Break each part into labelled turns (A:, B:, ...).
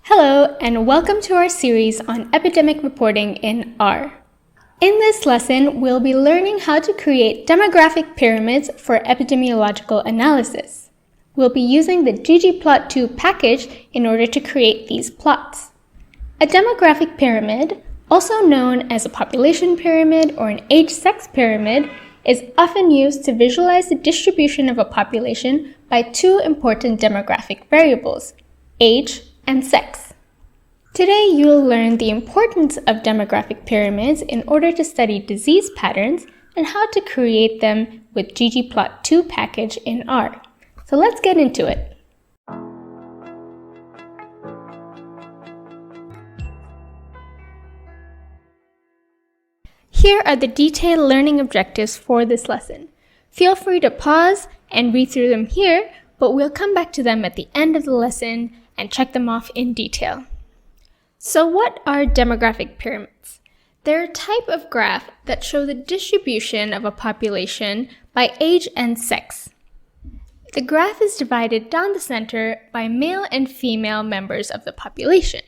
A: Hello, and welcome to our series on epidemic reporting in R. In this lesson, we'll be learning how to create demographic pyramids for epidemiological analysis. We'll be using the ggplot2 package in order to create these plots. A demographic pyramid, also known as a population pyramid or an age-sex pyramid, is often used to visualize the distribution of a population by two important demographic variables, age and sex. Today, you'll learn the importance of demographic pyramids in order to study disease patterns and how to create them with ggplot2 package in R. So let's get into it. Here are the detailed learning objectives for this lesson. Feel free to pause and read through them here, but we'll come back to them at the end of the lesson and check them off in detail. So what are demographic pyramids? They're a type of graph that show the distribution of a population by age and sex. The graph is divided down the center by male and female members of the population.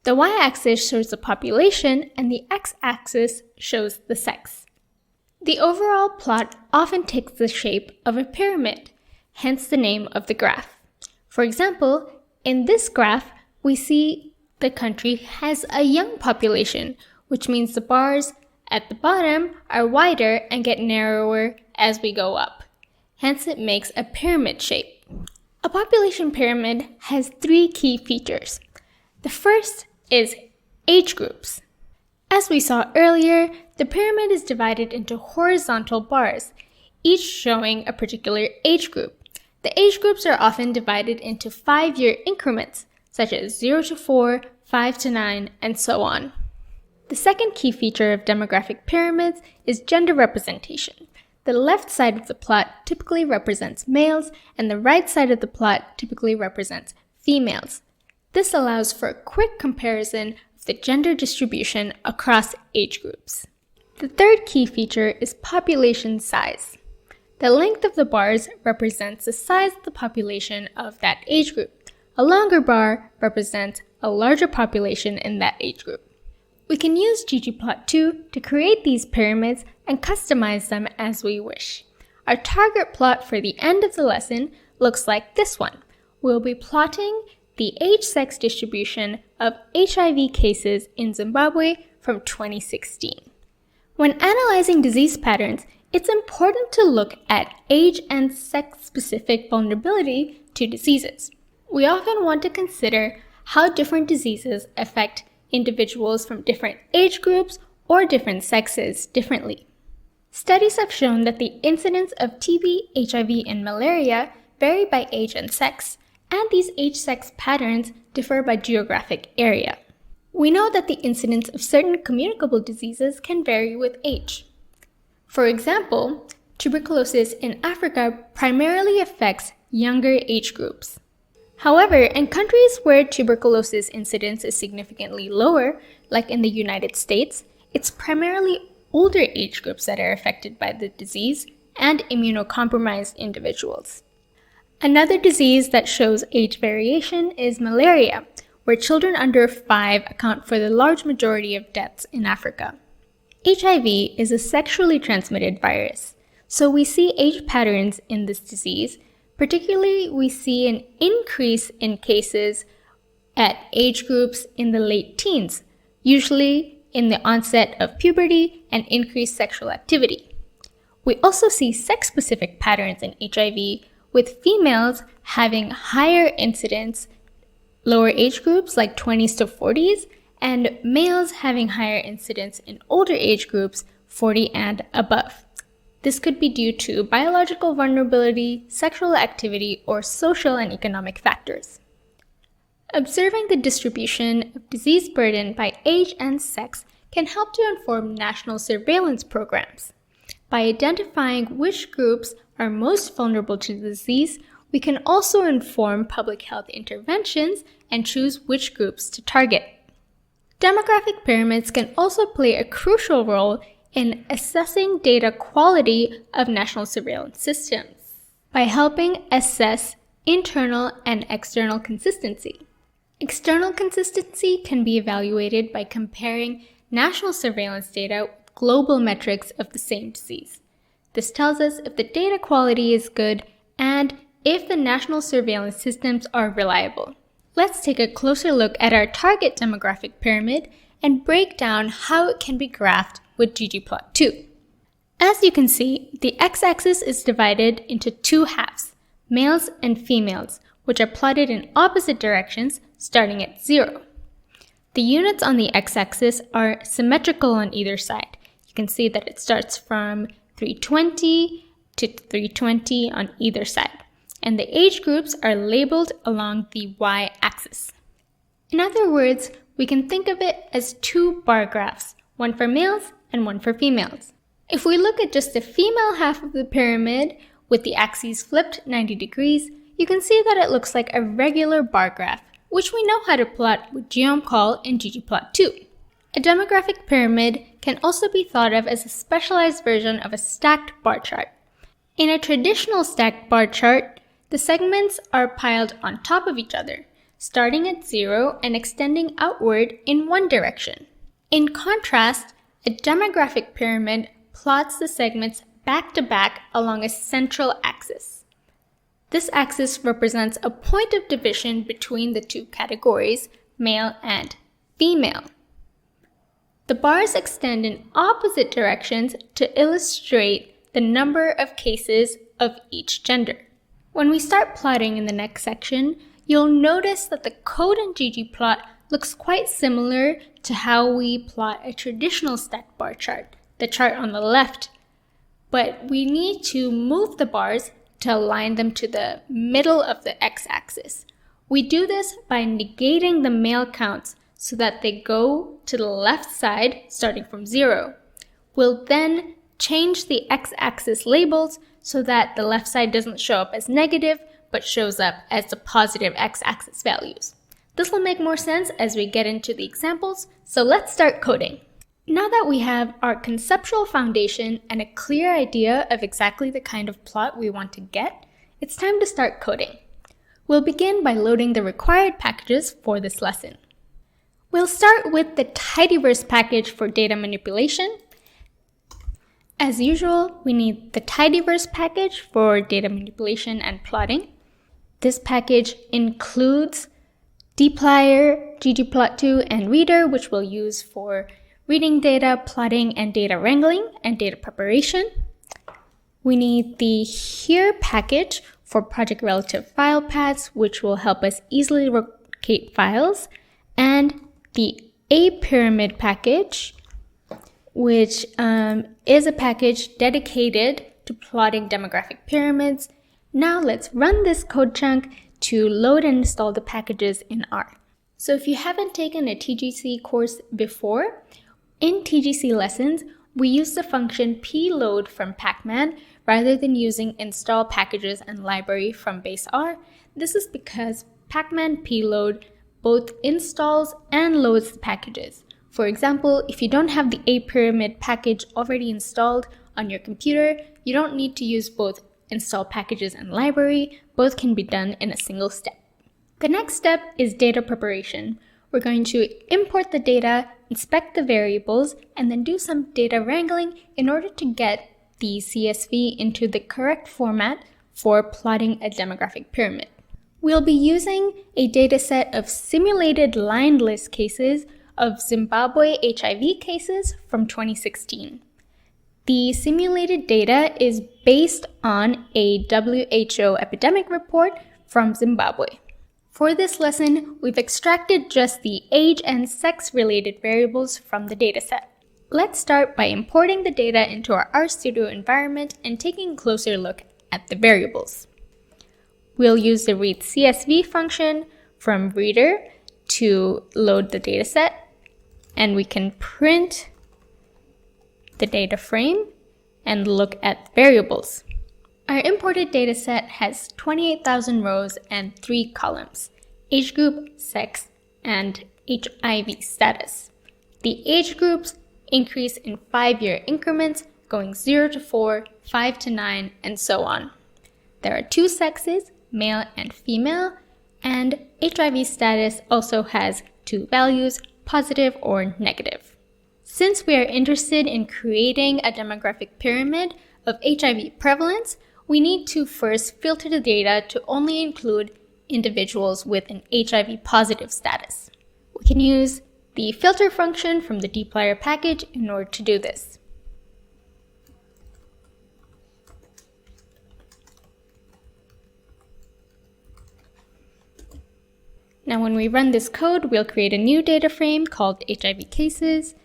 A: The y-axis shows the population and the x-axis shows the sex. The overall plot often takes the shape of a pyramid, hence the name of the graph. For example, in this graph, we see the country has a young population, which means the bars at the bottom are wider and get narrower as we go up. Hence, it makes a pyramid shape. A population pyramid has three key features. The first is age groups. As we saw earlier, the pyramid is divided into horizontal bars, each showing a particular age group. The age groups are often divided into 5-year increments, such as 0 to 4, 5 to 9, and so on. The second key feature of demographic pyramids is gender representation. The left side of the plot typically represents males, and the right side of the plot typically represents females. This allows for a quick comparison of the gender distribution across age groups. The third key feature is population size. The length of the bars represents the size of the population of that age group. A longer bar represents a larger population in that age group. We can use ggplot2 to create these pyramids and customize them as we wish. Our target plot for the end of the lesson looks like this one. We'll be plotting the age-sex distribution of HIV cases in Zimbabwe from 2016. When analyzing disease patterns, it's important to look at age and sex-specific vulnerability to diseases. We often want to consider how different diseases affect individuals from different age groups or different sexes differently. Studies have shown that the incidence of TB, HIV, and malaria vary by age and sex, and these age-sex patterns differ by geographic area. We know that the incidence of certain communicable diseases can vary with age. For example, tuberculosis in Africa primarily affects younger age groups. However, in countries where tuberculosis incidence is significantly lower, like in the United States, it's primarily older age groups that are affected by the disease and immunocompromised individuals. Another disease that shows age variation is malaria, where children under 5 account for the large majority of deaths in Africa. HIV is a sexually transmitted virus, so we see age patterns in this disease. Particularly, we see an increase in cases at age groups in the late teens, usually in the onset of puberty and increased sexual activity. We also see sex-specific patterns in HIV, with females having higher incidence, lower age groups like 20s to 40s, and males having higher incidence in older age groups, 40 and above. This could be due to biological vulnerability, sexual activity, or social and economic factors. Observing the distribution of disease burden by age and sex can help to inform national surveillance programs. By identifying which groups are most vulnerable to the disease, we can also inform public health interventions and choose which groups to target. Demographic pyramids can also play a crucial role in assessing data quality of national surveillance systems by helping assess internal and external consistency. External consistency can be evaluated by comparing national surveillance data with global metrics of the same disease. This tells us if the data quality is good and if the national surveillance systems are reliable. Let's take a closer look at our target demographic pyramid and break down how it can be graphed with ggplot2. As you can see, the x-axis is divided into two halves, males and females, which are plotted in opposite directions starting at 0. The units on the x-axis are symmetrical on either side. You can see that it starts from 320 to 320 on either side, and the age groups are labeled along the y-axis. In other words, we can think of it as two bar graphs, one for males and one for females. If we look at just the female half of the pyramid with the axes flipped 90 degrees, you can see that it looks like a regular bar graph, which we know how to plot with geomcol and ggplot2. A demographic pyramid can also be thought of as a specialized version of a stacked bar chart. In a traditional stacked bar chart, the segments are piled on top of each other, starting at 0 and extending outward in one direction. In contrast, a demographic pyramid plots the segments back to back along a central axis. This axis represents a point of division between the two categories, male and female. The bars extend in opposite directions to illustrate the number of cases of each gender. When we start plotting in the next section, you'll notice that the code in ggplot looks quite similar to how we plot a traditional stacked bar chart, the chart on the left, but we need to move the bars to align them to the middle of the x-axis. We do this by negating the male counts so that they go to the left side starting from 0. We'll then change the x-axis labels so that the left side doesn't show up as negative but shows up as the positive x-axis values. This will make more sense as we get into the examples, so let's start coding. Now that we have our conceptual foundation and a clear idea of exactly the kind of plot we want to get, it's time to start coding. We'll begin by loading the required packages for this lesson. We'll start with the tidyverse package for data manipulation. As usual, we need the tidyverse package for data manipulation and plotting. This package includes dplyr, ggplot2, and reader, which we'll use for reading data, plotting, and data wrangling, and data preparation. We need the here package for project relative file paths, which will help us easily locate files, and the apyramid package, which is a package dedicated to plotting demographic pyramids. Now let's run this code chunk to load and install the packages in R. So if you haven't taken a TGC course before, in TGC lessons, we use the function pload from pacman rather than using install packages and library from base R. This is because pacman pload both installs and loads the packages. For example, if you don't have the apyramid package already installed on your computer, you don't need to use both install packages and library. Both can be done in a single step. The next step is data preparation. We're going to import the data, inspect the variables, and then do some data wrangling in order to get the CSV into the correct format for plotting a demographic pyramid. We'll be using a dataset of simulated lined list cases of Zimbabwe HIV cases from 2016. The simulated data is based on a WHO epidemic report from Zimbabwe. For this lesson, we've extracted just the age and sex-related variables from the dataset. Let's start by importing the data into our RStudio environment and taking a closer look at the variables. We'll use the read CSV function from reader to load the dataset, and we can print the data frame and look at variables. Our imported dataset has 28,000 rows and 3 columns: age group, sex, and HIV status. The age groups increase in 5-year increments, going 0 to 4, 5 to 9, and so on. There are 2 sexes, male and female, And HIV status also has two values, positive or negative. Since we are interested in creating a demographic pyramid of HIV prevalence, we need to first filter the data to only include individuals with an HIV positive status. We can use the filter function from the dplyr package in order to do this. Now when we run this code, we'll create a new data frame called HIV cases.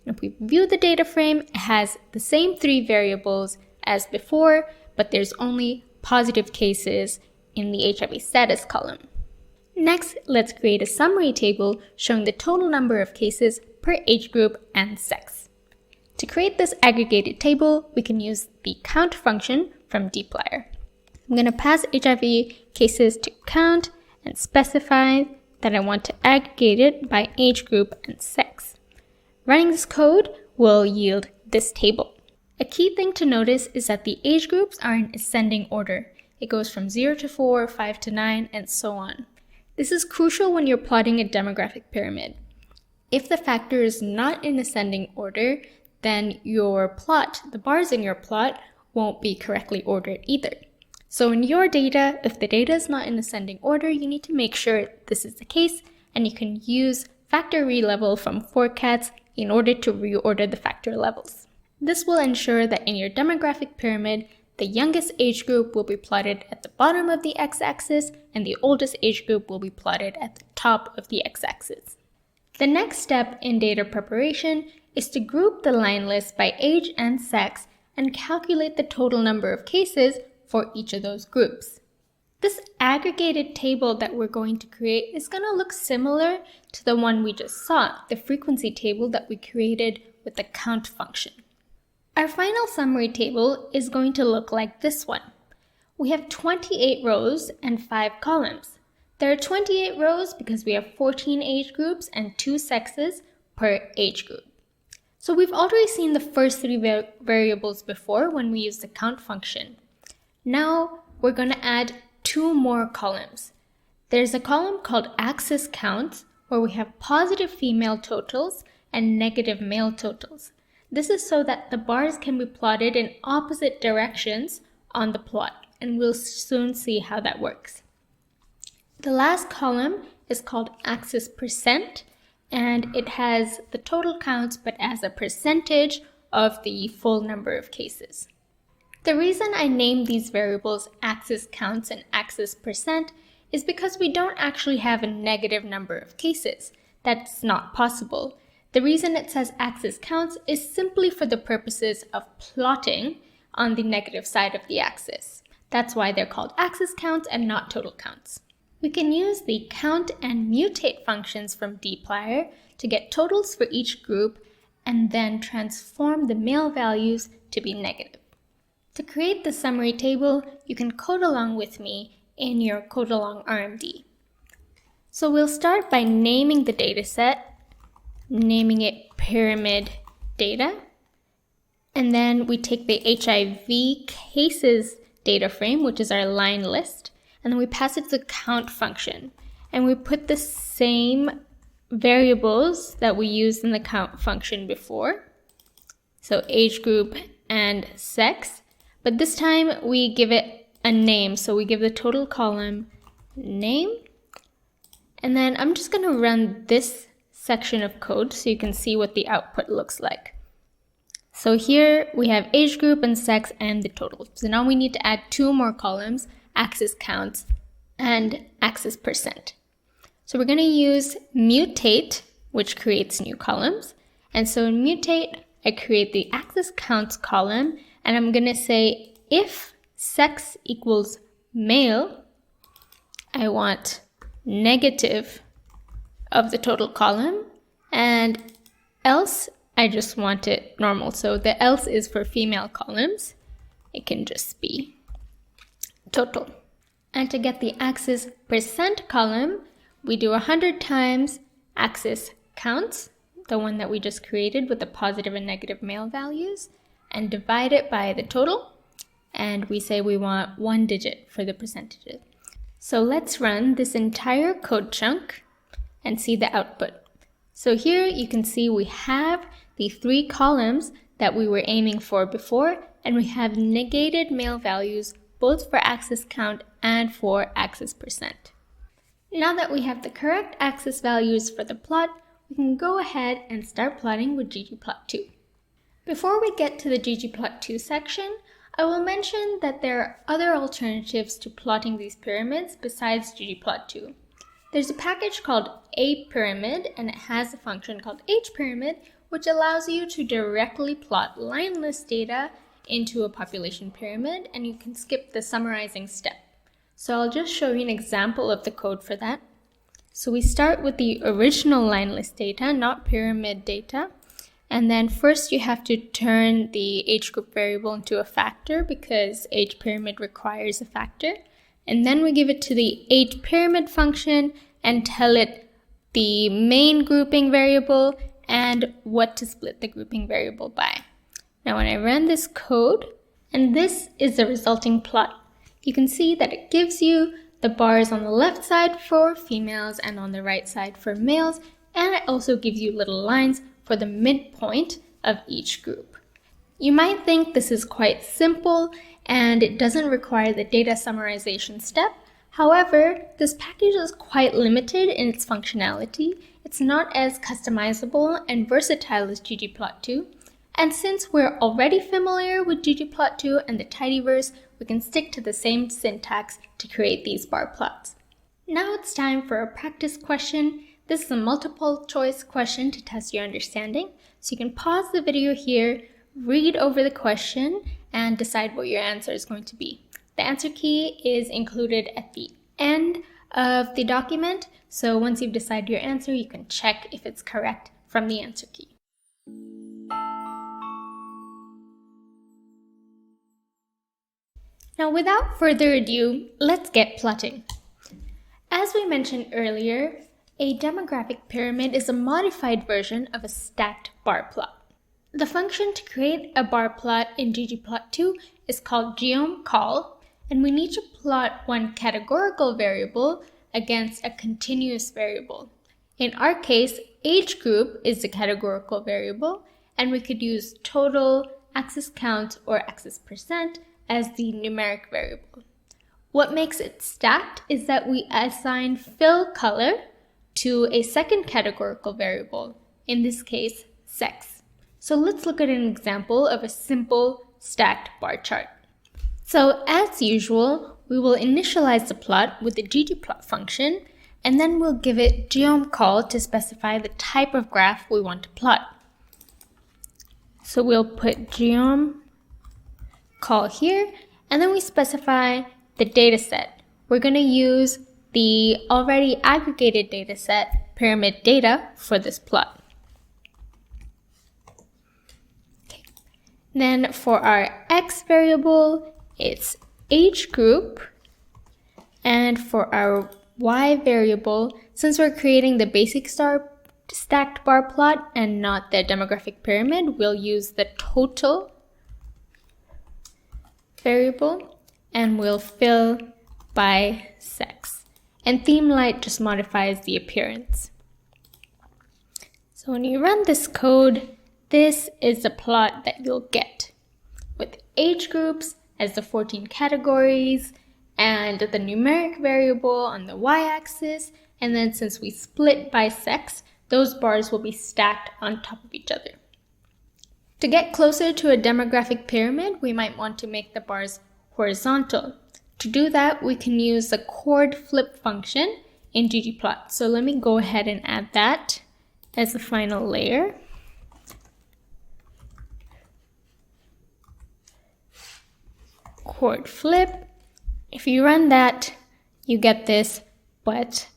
A: If we view the data frame, it has the same three variables as before, but there's only positive cases in the HIV status column. Next, let's create a summary table showing the total number of cases per age group and sex. To create this aggregated table, we can use the count function from dplyr. I'm going to pass HIV cases to count and specify that I want to aggregate it by age group and sex. Running this code will yield this table. A key thing to notice is that the age groups are in ascending order. It goes from 0 to 4, 5 to 9, and so on. This is crucial when you're plotting a demographic pyramid. If the factor is not in ascending order, then your plot, the bars in your plot, won't be correctly ordered either. So in your data, if the data is not in ascending order, you need to make sure this is the case, and you can use factor relevel from forcats in order to reorder the factor levels. This will ensure that in your demographic pyramid, the youngest age group will be plotted at the bottom of the x-axis, and the oldest age group will be plotted at the top of the x-axis. The next step in data preparation is to group the line list by age and sex and calculate the total number of cases for each of those groups. This aggregated table that we're going to create is going to look similar to the one we just saw, the frequency table that we created with the count function. Our final summary table is going to look like this one. We have 28 rows and 5 columns. There are 28 rows because we have 14 age groups and 2 sexes per age group. So we've already seen the first 3 variables before when we used the count function. Now we're going to add 2 more columns. There's a column called axis counts where we have positive female totals and negative male totals. This is so that the bars can be plotted in opposite directions on the plot, and we'll soon see how that works. The last column is called axis percent, and it has the total counts but as a percentage of the full number of cases. The reason I named these variables axis counts and axis percent is because we don't actually have a negative number of cases. That's not possible. The reason it says axis counts is simply for the purposes of plotting on the negative side of the axis. That's why they're called axis counts and not total counts. We can use the count and mutate functions from dplyr to get totals for each group and then transform the male values to be negative. To create the summary table, you can code along with me in your code along RMD. So we'll start by naming the dataset, naming it pyramid data, and then we take the HIV cases data frame, which is our line list, and then we pass it to the count function, and we put the same variables that we used in the count function before, so age group and sex. But this time we give it a name, so we give the total column name. And then I'm just going to run this section of code so you can see what the output looks like. So here we have age group and sex and the total. So now we need to add 2 more columns, axis counts and axis percent. So we're going to use mutate, which creates new columns. And so in mutate, I create the axis counts column, and I'm going to say if sex equals male, I want negative of the total column, and else I just want it normal. So the else is for female columns. It can just be total. And to get the axis percent column, we do 100 times axis counts, the one that we just created with the positive and negative male values, and divide it by the total, and we say we want 1 digit for the percentages. So let's run this entire code chunk and see the output. So here you can see we have the 3 columns that we were aiming for before, and we have negated male values both for axis count and for axis percent. Now that we have the correct axis values for the plot, we can go ahead and start plotting with ggplot2. Before we get to the ggplot2 section, I will mention that there are other alternatives to plotting these pyramids besides ggplot2. There's a package called apyramid, and it has a function called hpyramid, which allows you to directly plot line list data into a population pyramid, and you can skip the summarizing step. So I'll just show you an example of the code for that. So we start with the original line list data, not pyramid data. And then first you have to turn the age group variable into a factor because hpyramid requires a factor. And then we give it to the hpyramid function and tell it the main grouping variable and what to split the grouping variable by. Now when I run this code, and this is the resulting plot, you can see that it gives you the bars on the left side for females and on the right side for males, and it also gives you little lines for the midpoint of each group. You might think this is quite simple and it doesn't require the data summarization step. However, this package is quite limited in its functionality. It's not as customizable and versatile as ggplot2. And since we're already familiar with ggplot2 and the tidyverse, we can stick to the same syntax to create these bar plots. Now it's time for a practice question. This is a multiple choice question to test your understanding. So you can pause the video here, read over the question, and decide what your answer is going to be. The answer key is included at the end of the document. So once you've decided your answer, you can check if it's correct from the answer key. Now without further ado, let's get plotting. As we mentioned earlier, a demographic pyramid is a modified version of a stacked bar plot. The function to create a bar plot in ggplot2 is called geom_call, and we need to plot one categorical variable against a continuous variable. In our case, age group is the categorical variable, and we could use total, axis count, or axis percent as the numeric variable. What makes it stacked is that we assign fill color to a second categorical variable, in this case, sex. So let's look at an example of a simple stacked bar chart. So as usual, we will initialize the plot with the ggplot function, and then we'll give it geom_call to specify the type of graph we want to plot. So we'll put geom_call here, and then we specify the data set. We're going to use the already aggregated data set, pyramid data, for this plot. Okay. Then for our x variable, it's age group, and for our y variable, since we're creating the basic stacked bar plot and not the demographic pyramid, we'll use the total variable, and we'll fill by sex. And theme light just modifies the appearance. So when you run this code, this is the plot that you'll get, with age groups as the 14 categories, and the numeric variable on the y-axis, and then since we split by sex, those bars will be stacked on top of each other. To get closer to a demographic pyramid, we might want to make the bars horizontal. To do that, we can use the chord flip function in ggplot. So let me go ahead and add that as the final layer. Chord flip. If you run that, you get this, but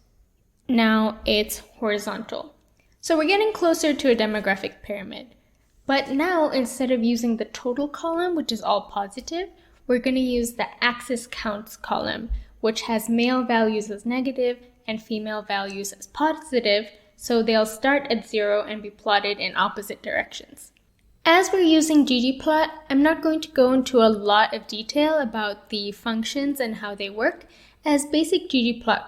A: now it's horizontal. So we're getting closer to a demographic pyramid. But now, instead of using the total column, which is all positive, we're going to use the axis counts column, which has male values as negative and female values as positive, so they'll start at 0 and be plotted in opposite directions. As we're using ggplot, I'm not going to go into a lot of detail about the functions and how they work, as basic ggplot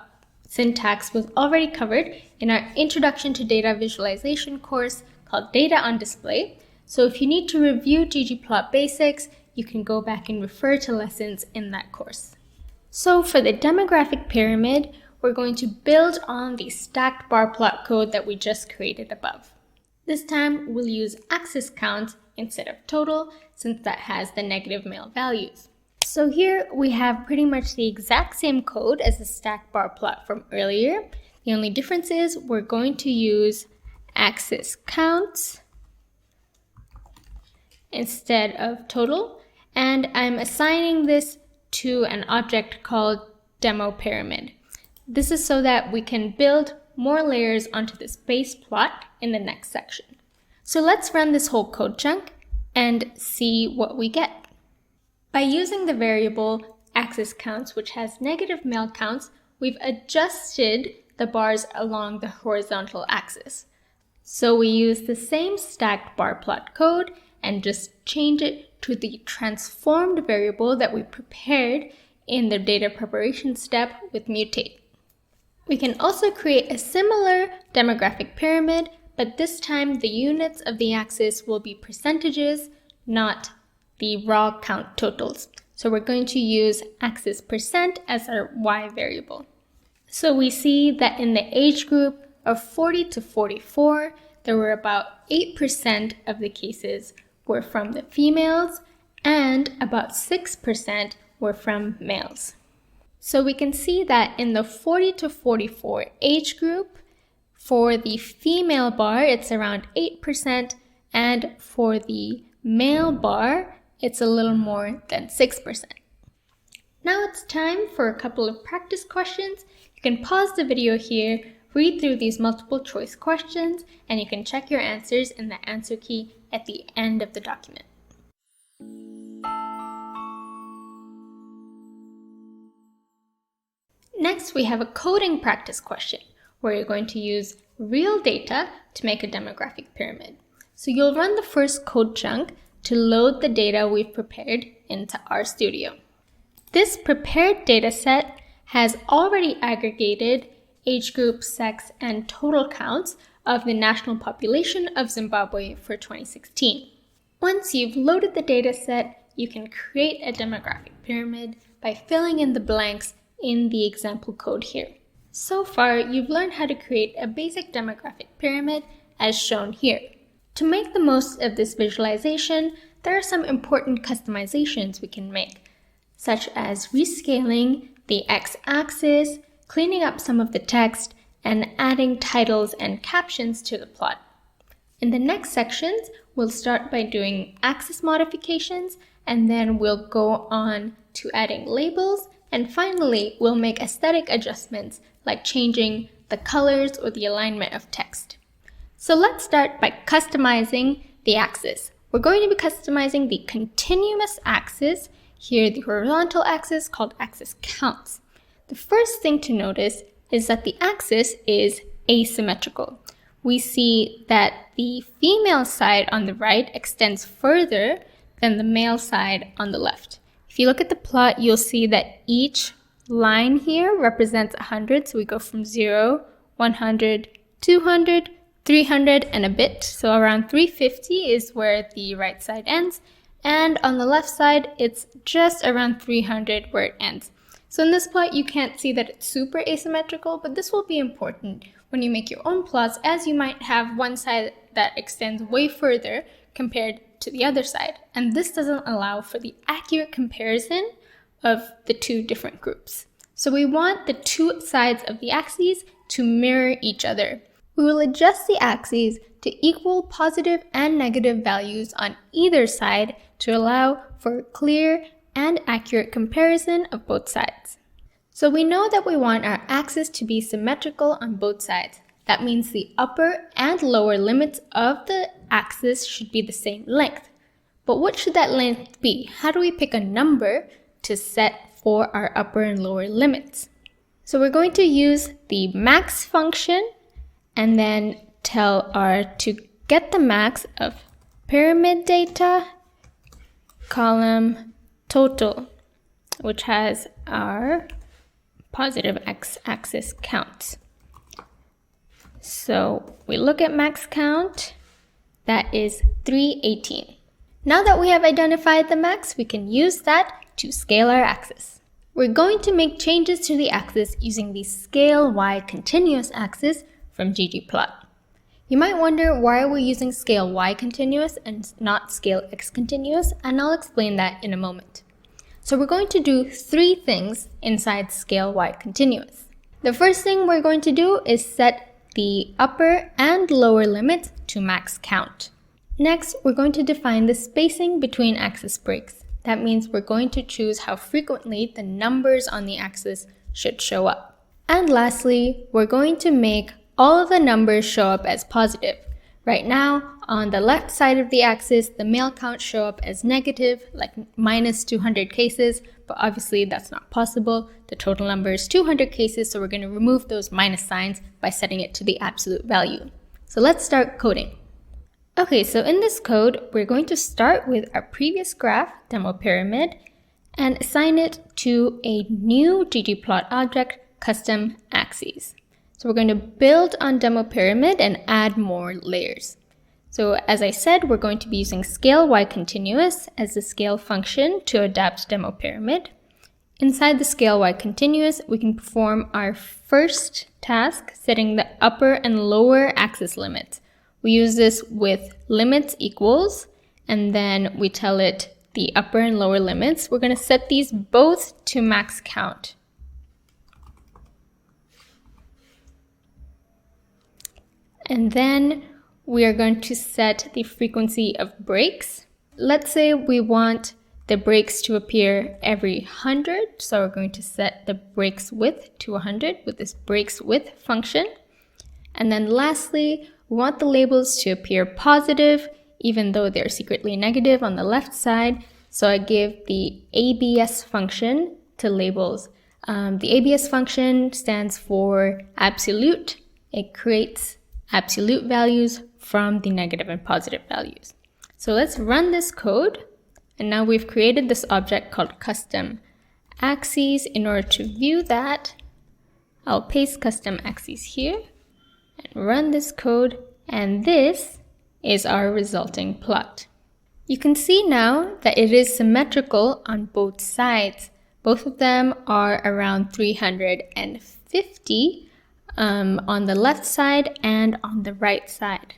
A: syntax was already covered in our Introduction to Data Visualization course called Data on Display. So if you need to review ggplot basics, you can go back and refer to lessons in that course. So for the demographic pyramid, we're going to build on the stacked bar plot code that we just created above. This time we'll use axis count instead of total, since that has the negative male values. So here we have pretty much the exact same code as the stacked bar plot from earlier. The only difference is we're going to use axis counts instead of total, and I'm assigning this to an object called demo pyramid. This is so that we can build more layers onto this base plot in the next section. So let's run this whole code chunk and see what we get. By using the variable axis counts, which has negative male counts, we've adjusted the bars along the horizontal axis. So we use the same stacked bar plot code and just change it to the transformed variable that we prepared in the data preparation step with mutate. We can also create a similar demographic pyramid, but this time the units of the axis will be percentages, not the raw count totals. So we're going to use axis percent as our y variable. So we see that in the age group of 40 to 44, there were about 8% of the cases were from the females and about 6% were from males. So we can see that in the 40 to 44 age group, for the female bar, it's around 8%, and for the male bar, it's a little more than 6%. Now it's time for a couple of practice questions. You can pause the video here, read through these multiple choice questions, and you can check your answers in the answer key at the end of the document. Next, we have a coding practice question where you're going to use real data to make a demographic pyramid. So you'll run the first code chunk to load the data we've prepared into RStudio. This prepared data set has already aggregated age group, sex, and total counts of the national population of Zimbabwe for 2016. Once you've loaded the data set, you can create a demographic pyramid by filling in the blanks in the example code here. So far, you've learned how to create a basic demographic pyramid as shown here. To make the most of this visualization, there are some important customizations we can make, such as rescaling the x-axis, cleaning up some of the text, and adding titles and captions to the plot. In the next sections, we'll start by doing axis modifications, and then we'll go on to adding labels, and finally, we'll make aesthetic adjustments like changing the colors or the alignment of text. So let's start by customizing the axis. We're going to be customizing the continuous axis, here the horizontal axis called axis counts. The first thing to notice is that the axis is asymmetrical. We see that the female side on the right extends further than the male side on the left. If you look at the plot, you'll see that each line here represents 100. So we go from 0, 100, 200, 300, and a bit. So around 350 is where the right side ends. And on the left side, it's just around 300 where it ends. So in this plot, you can't see that it's super asymmetrical, but this will be important when you make your own plots, as you might have one side that extends way further compared to the other side. And this doesn't allow for the accurate comparison of the two different groups. So we want the two sides of the axes to mirror each other. We will adjust the axes to equal positive and negative values on either side to allow for a clear and accurate comparison of both sides. So we know that we want our axis to be symmetrical on both sides. That means the upper and lower limits of the axis should be the same length. But what should that length be? How do we pick a number to set for our upper and lower limits? So we're going to use the max function and then tell R to get the max of pyramid data, column total, which has our positive x-axis counts. So we look at max count, that is 318. Now that we have identified the max, we can use that to scale our axis. We're going to make changes to the axis using the scale y continuous axis from ggplot. You might wonder why we're using scale y continuous and not scale x continuous, and I'll explain that in a moment. So we're going to do 3 things inside scale y continuous. The first thing we're going to do is set the upper and lower limits to max count. Next, we're going to define the spacing between axis breaks. That means we're going to choose how frequently the numbers on the axis should show up. And lastly, we're going to make all of the numbers show up as positive. Right now, on the left side of the axis, the male counts show up as negative, like minus 200 cases, but obviously that's not possible. The total number is 200 cases, so we're going to remove those minus signs by setting it to the absolute value. So let's start coding. Okay, so in this code, we're going to start with our previous graph, demo pyramid, and assign it to a new ggplot object, custom axes. So we're going to build on demo pyramid and add more layers. So as I said, we're going to be using scale y continuous as the scale function to adapt demo pyramid. Inside the scale y continuous, we can perform our first task, setting the upper and lower axis limits. We use this with limits equals, and then we tell it the upper and lower limits. We're going to set these both to max count. And then we are going to set the frequency of breaks. Let's say we want the breaks to appear every 100. So we're going to set the breaks width to 100 with this breaks width function. And then lastly, we want the labels to appear positive, even though they're secretly negative on the left side. So I give the ABS function to labels. The ABS function stands for absolute. It creates absolute values from the negative and positive values. So let's run this code. And now we've created this object called custom axes. In order to view that, I'll paste custom axes here and run this code. And this is our resulting plot. You can see now that it is symmetrical on both sides. Both of them are around 350 on the left side and on the right side.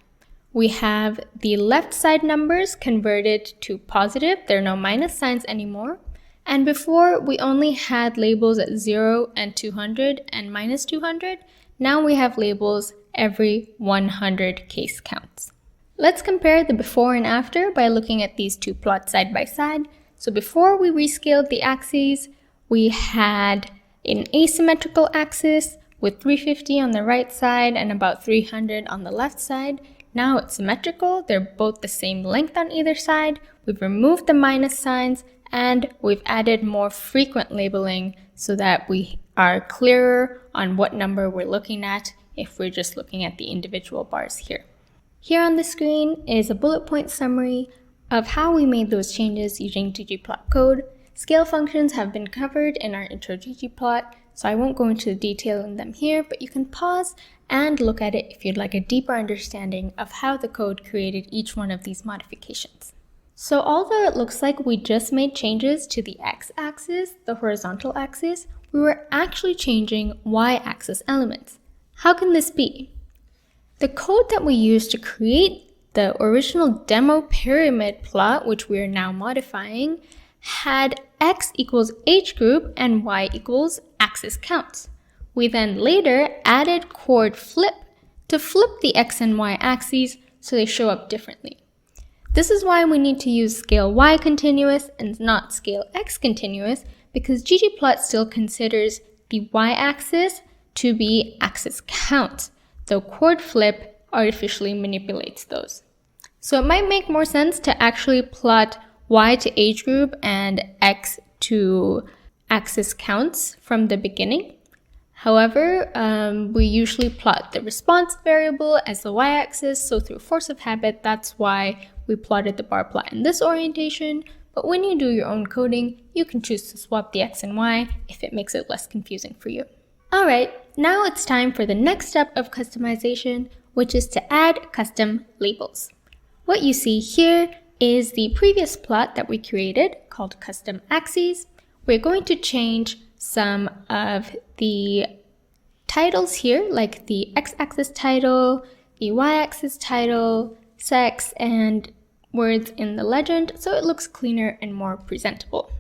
A: We have the left side numbers converted to positive. There are no minus signs anymore. And before, we only had labels at 0 and 200 and minus 200. Now we have labels every 100 case counts. Let's compare the before and after by looking at these two plots side by side. So before we rescaled the axes, we had an asymmetrical axis with 350 on the right side and about 300 on the left side. Now it's symmetrical. They're both the same length on either side. We've removed the minus signs and we've added more frequent labeling so that we are clearer on what number we're looking at if we're just looking at the individual bars here. Here on the screen is a bullet point summary of how we made those changes using ggplot code. Scale functions have been covered in our intro ggplot, so I won't go into detail in them here, but you can pause and look at it if you'd like a deeper understanding of how the code created each one of these modifications. So although it looks like we just made changes to the x-axis, the horizontal axis, we were actually changing y-axis elements. How can this be? The code that we used to create the original demo pyramid plot, which we are now modifying, had x equals age group and y equals axis counts. We then later added chord flip to flip the x and y axes so they show up differently. This is why we need to use scale y continuous and not scale x continuous, because ggplot still considers the y-axis to be axis counts, though chord flip artificially manipulates those. So it might make more sense to actually plot y to age group and x to axis counts from the beginning. However, we usually plot the response variable as the y-axis, so through force of habit, that's why we plotted the bar plot in this orientation, but when you do your own coding, you can choose to swap the X and Y if it makes it less confusing for you. Alright, now it's time for the next step of customization, which is to add custom labels. What you see here is the previous plot that we created called custom axes. We're going to change some of the titles here, like the x-axis title, the y-axis title, sex, and words in the legend, so it looks cleaner and more presentable.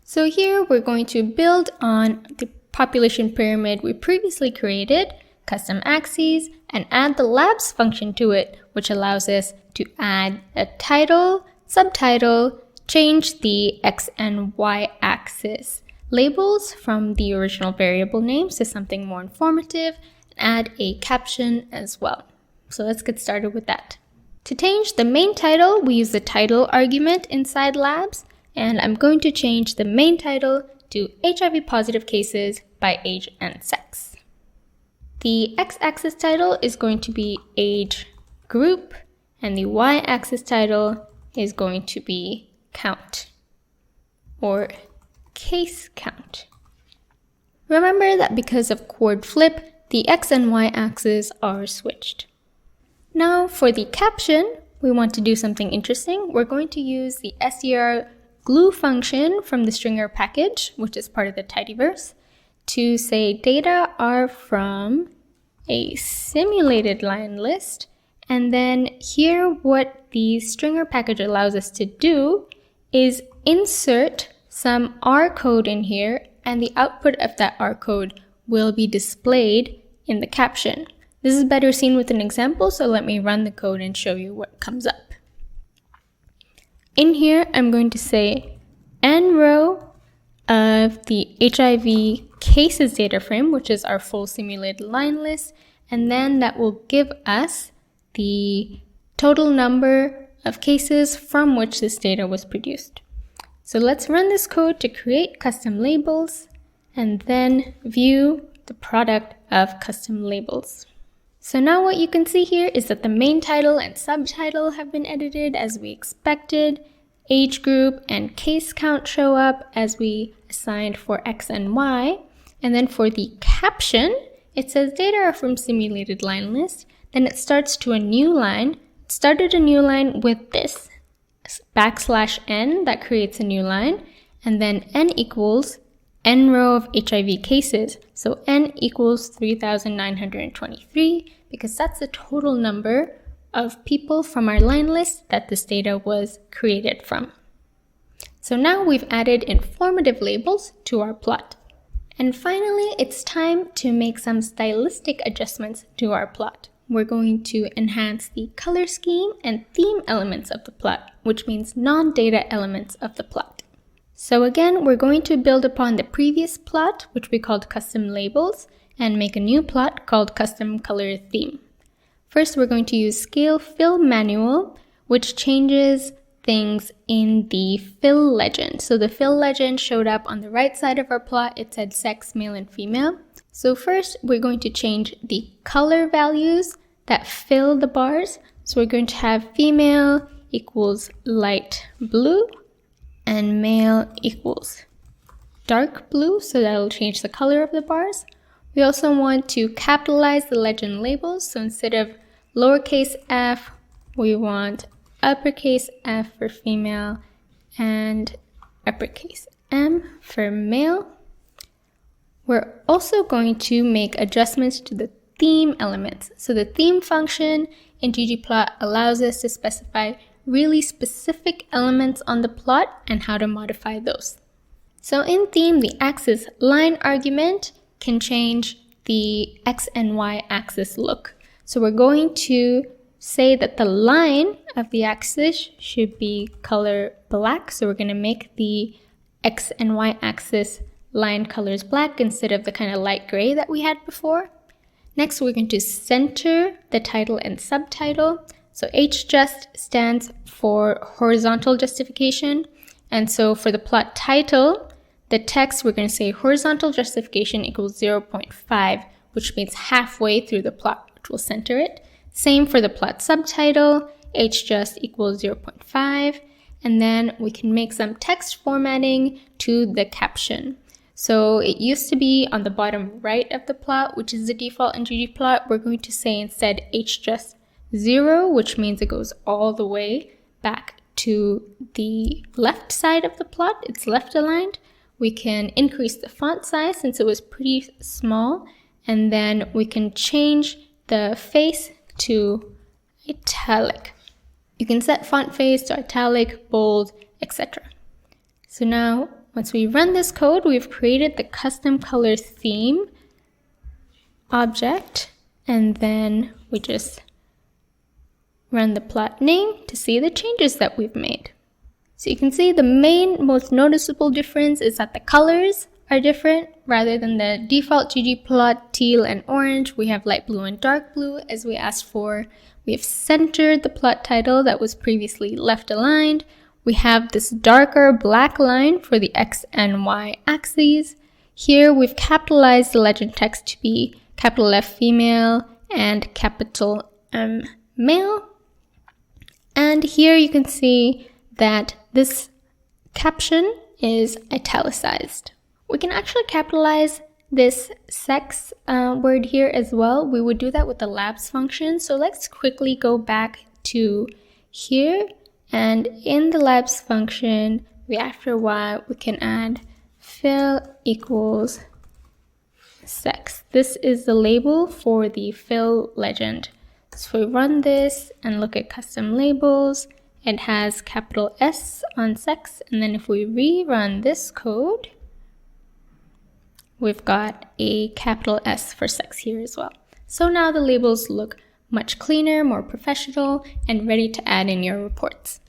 A: So here we're going to build on the population pyramid we previously created, custom axes, and add the labs function to it, which allows us to add a title, subtitle, change the x and y axis labels from the original variable names to something more informative, and add a caption as well. So let's get started with that. To change the main title, we use the title argument inside labs, and I'm going to change the main title to HIV positive cases by age and sex. The x-axis title is going to be age group, and the y-axis title is going to be count, or case count. Remember that because of chord flip, the x and y axes are switched. Now for the caption, we want to do something interesting. We're going to use the str glue function from the stringer package, which is part of the tidyverse, to say data are from a simulated line list. And then here what the stringer package allows us to do is insert some R code in here, and the output of that R code will be displayed in the caption. This is better seen with an example, so let me run the code and show you what comes up. In here, I'm going to say n row of the HIV cases data frame, which is our full simulated line list, and then that will give us the total number of cases from which this data was produced. So let's run this code to create custom labels and then view the product of custom labels. So now what you can see here is that the main title and subtitle have been edited as we expected. Age group and case count show up as we assigned for X and Y. And then for the caption, it says data are from simulated line list. Then it starts to a new line. It started a new line with this \n that creates a new line. And then n equals n row of HIV cases. So n equals 3,923 because that's the total number of people from our line list that this data was created from. So now we've added informative labels to our plot. And finally, it's time to make some stylistic adjustments to our plot. We're going to enhance the color scheme and theme elements of the plot, which means non-data elements of the plot. So again, we're going to build upon the previous plot, which we called custom labels, and make a new plot called custom color theme. First, we're going to use scale fill manual, which changes things in the fill legend. So the fill legend showed up on the right side of our plot. It said sex, male and female. So first, we're going to change the color values that fill the bars. So we're going to have female equals light blue and male equals dark blue. So that'll change the color of the bars. We also want to capitalize the legend labels. So instead of lowercase f, we want uppercase F for female and uppercase M for male. We're also going to make adjustments to the theme elements. So the theme function in ggplot allows us to specify really specific elements on the plot and how to modify those. So in theme, the axis line argument can change the X and Y axis look. So we're going to say that the line of the axis should be color black. So we're going to make the X and Y axis line colors black instead of the kind of light gray that we had before. Next, we're going to center the title and subtitle. So HJust stands for horizontal justification. And so for the plot title, the text, we're going to say horizontal justification equals 0.5, which means halfway through the plot, which will center it. Same for the plot subtitle, HJust equals 0.5. and then we can make some text formatting to the caption. So it used to be on the bottom right of the plot, which is the default in ggplot. We're going to say instead h_0, which means it goes all the way back to the left side of the plot. It's left aligned. We can increase the font size since it was pretty small, and then we can change the face to italic. You can set font face to italic, bold, etc. So now, once we run this code, we've created the custom color theme object, and then we just run the plot name to see the changes that we've made. So you can see the most noticeable difference is that the colors are different. Rather than the default ggplot teal and orange, we have light blue and dark blue as we asked for. We have centered the plot title that was previously left aligned. We have this darker black line for the X and Y axes. Here we've capitalized the legend text to be capital F female and capital M male. And here you can see that this caption is italicized. We can actually capitalize this sex word here as well. We would do that with the labs function. So let's quickly go back to here. And in the labs function, after y, we can add fill equals sex. This is the label for the fill legend. So we run this and look at custom labels. It has capital S on sex, and then if we rerun this code, we've got a capital S for sex here as well. So now the labels look much cleaner, more professional, and ready to add in your reports.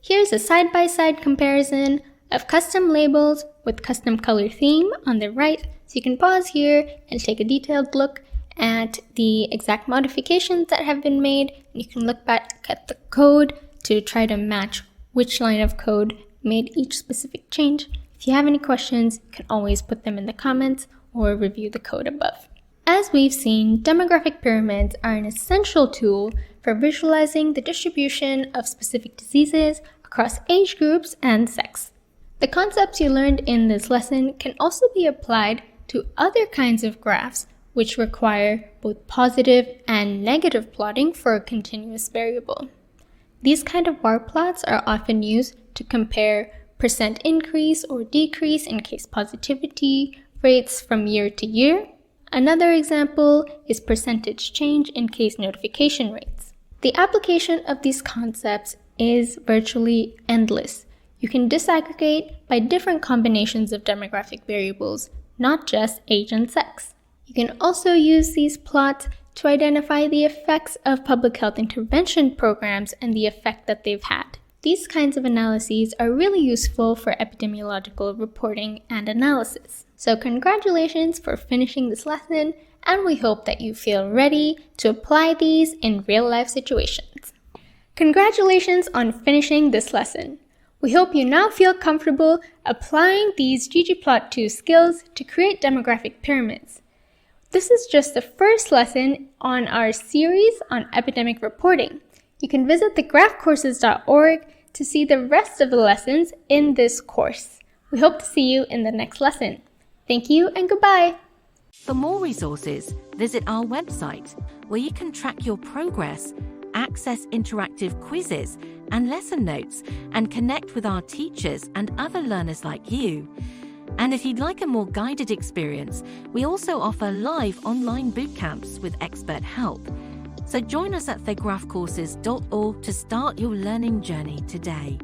A: Here's a side-by-side comparison of custom labels with custom color theme on the right. So you can pause here and take a detailed look at the exact modifications that have been made. You can look back at the code to try to match which line of code made each specific change. If you have any questions, you can always put them in the comments or review the code above. As we've seen, demographic pyramids are an essential tool for visualizing the distribution of specific diseases across age groups and sex. The concepts you learned in this lesson can also be applied to other kinds of graphs which require both positive and negative plotting for a continuous variable. These kind of bar plots are often used to compare percent increase or decrease in case positivity rates from year to year. Another example is percentage change in case notification rates. The application of these concepts is virtually endless. You can disaggregate by different combinations of demographic variables, not just age and sex. You can also use these plots to identify the effects of public health intervention programs and the effect that they've had. These kinds of analyses are really useful for epidemiological reporting and analysis. So congratulations for finishing this lesson, and we hope that you feel ready to apply these in real-life situations. Congratulations on finishing this lesson. We hope you now feel comfortable applying these ggplot2 skills to create demographic pyramids. This is just the first lesson on our series on epidemic reporting. You can visit thegraphcourses.org to see the rest of the lessons in this course. We hope to see you in the next lesson. Thank you and goodbye.
B: For more resources, visit our website where you can track your progress, access interactive quizzes and lesson notes, and connect with our teachers and other learners like you. And if you'd like a more guided experience, we also offer live online bootcamps with expert help. So join us at thegraphcourses.org to start your learning journey today.